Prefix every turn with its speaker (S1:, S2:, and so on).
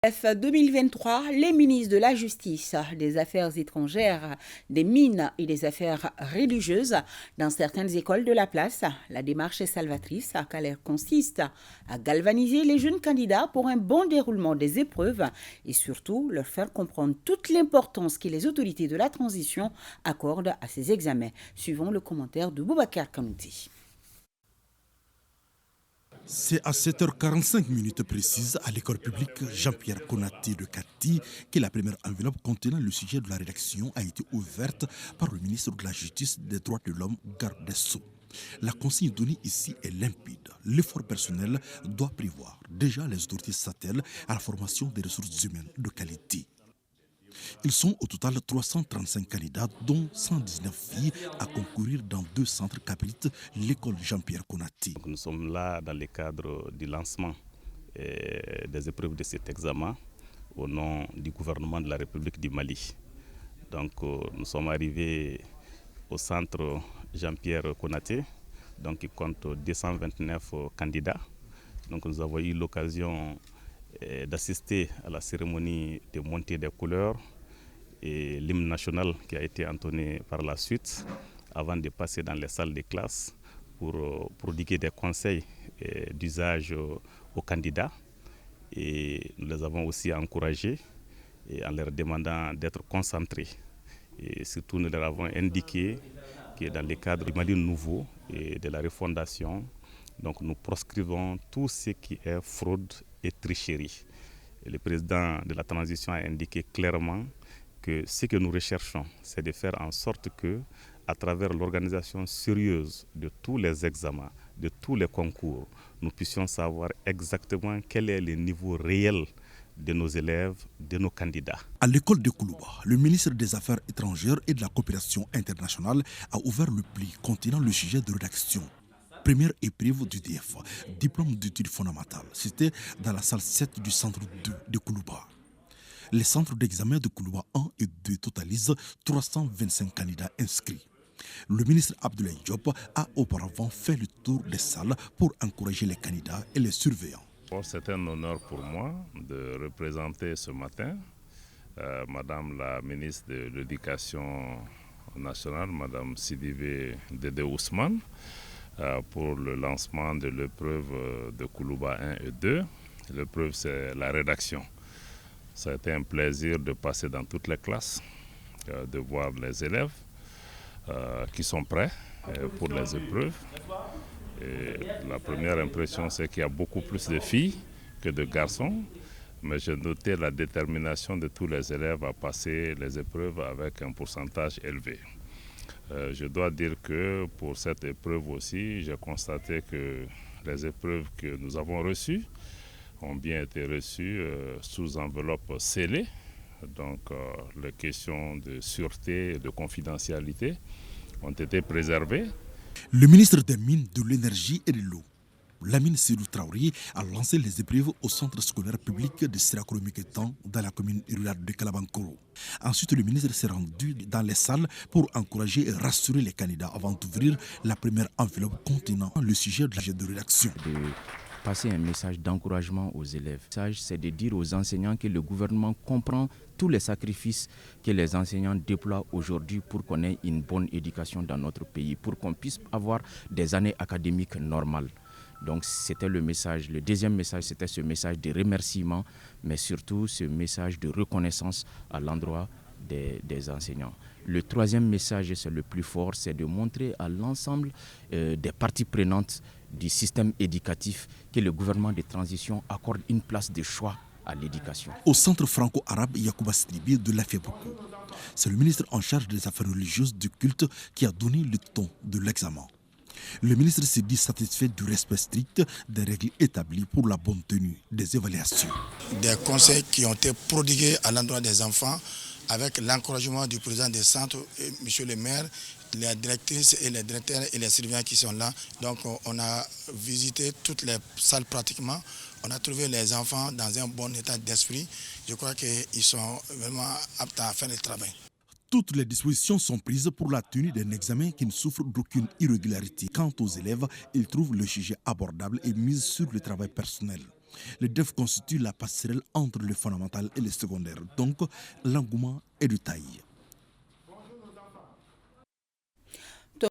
S1: Bref, 2023, les ministres de la Justice, des Affaires étrangères, des Mines et des Affaires religieuses dans certaines écoles de la place. La démarche est salvatrice car elle consiste à galvaniser les jeunes candidats pour un bon déroulement des épreuves et surtout leur faire comprendre toute l'importance que les autorités de la transition accordent à ces examens. Suivons le commentaire de Boubacar Kanouti.
S2: C'est à 7h45 précises à l'école publique Jean-Pierre Konaté de Kati que la première enveloppe contenant le sujet de la rédaction a été ouverte par le ministre de la Justice, des Droits de l'Homme, Garde des Sceaux. La consigne donnée ici est limpide. L'effort personnel doit prévoir. Déjà, les autorités s'attellent à la formation des ressources humaines de qualité. Ils sont au total 335 candidats, dont 119 filles, à concourir dans 2 centres qu'abrite l'école Jean-Pierre Konaté.
S3: Nous sommes là dans le cadre du lancement des épreuves de cet examen au nom du gouvernement de la République du Mali. Donc nous sommes arrivés au centre Jean-Pierre Konaté, donc qui compte 229 candidats. Donc nous avons eu l'occasion d'assister à la cérémonie de montée des couleurs et l'hymne national qui a été entonné par la suite avant de passer dans les salles de classe pour prodiguer des conseils d'usage aux candidats. Et nous les avons aussi encouragés en leur demandant d'être concentrés. Et surtout, nous leur avons indiqué que dans le cadre du Mali nouveau et de la refondation, donc nous proscrivons tout ce qui est fraude et tricherie. Et le président de la transition a indiqué clairement que ce que nous recherchons, c'est de faire en sorte que, à travers l'organisation sérieuse de tous les examens, de tous les concours, nous puissions savoir exactement quel est le niveau réel de nos élèves, de nos candidats.
S2: À l'école de Koulouba, le ministre des Affaires étrangères et de la coopération internationale a ouvert le pli contenant le sujet de rédaction. Première épreuve du DF, diplôme d'études fondamentales. C'était dans la salle 7 du centre 2 de Koulouba. Les centres d'examen de Koulouba 1 et 2 totalisent 325 candidats inscrits. Le ministre Abdoulaye Diop a auparavant fait le tour des salles pour encourager les candidats et les surveillants.
S4: C'est un honneur pour moi de représenter ce matin Madame la ministre de l'Éducation nationale, Madame Sidibé Dédé Ousmane, pour le lancement de l'épreuve de Koulouba 1 et 2. L'épreuve, c'est la rédaction. Ça a été un plaisir de passer dans toutes les classes, de voir les élèves qui sont prêts pour les épreuves. Et la première impression, c'est qu'il y a beaucoup plus de filles que de garçons, mais j'ai noté la détermination de tous les élèves à passer les épreuves avec un pourcentage élevé. Je dois dire que pour cette épreuve aussi, j'ai constaté que les épreuves que nous avons reçues ont bien été reçues sous enveloppe scellée. Donc les questions de sûreté et de confidentialité ont été préservées.
S2: Le ministre des Mines, de l'Énergie et de l'Eau, Lamine Seydou Traoré, a lancé les épreuves au centre scolaire public de Sirakolo-Miketan dans la commune rurale de Kalabankoro. Ensuite, le ministre s'est rendu dans les salles pour encourager et rassurer les candidats avant d'ouvrir la première enveloppe contenant le sujet de rédaction.
S5: Passer un message d'encouragement aux élèves. Le message, c'est de dire aux enseignants que le gouvernement comprend tous les sacrifices que les enseignants déploient aujourd'hui pour qu'on ait une bonne éducation dans notre pays, pour qu'on puisse avoir des années académiques normales. Donc c'était le message. Le deuxième message, c'était ce message de remerciement, mais surtout ce message de reconnaissance à l'endroit des enseignants. Le troisième message, c'est le plus fort, c'est de montrer à l'ensemble des parties prenantes du système éducatif que le gouvernement de transition accorde une place de choix à l'éducation.
S2: Au centre franco-arabe Yacouba Sidibé de l'a fait beaucoup. C'est le ministre en charge des affaires religieuses du culte qui a donné le ton de l'examen. Le ministre s'est dit satisfait du respect strict des règles établies pour la bonne tenue des évaluations.
S6: Des conseils qui ont été prodigués à l'endroit des enfants avec l'encouragement du président des centres, M. le maire, les directrices et les directeurs et les surveillants qui sont là. Donc on a visité toutes les salles pratiquement. On a trouvé les enfants dans un bon état d'esprit. Je crois qu'ils sont vraiment aptes à faire le travail.
S2: Toutes les dispositions sont prises pour la tenue d'un examen qui ne souffre d'aucune irrégularité. Quant aux élèves, ils trouvent le sujet abordable et misent sur le travail personnel. Le DEF constitue la passerelle entre le fondamental et le secondaire, donc l'engouement est de taille.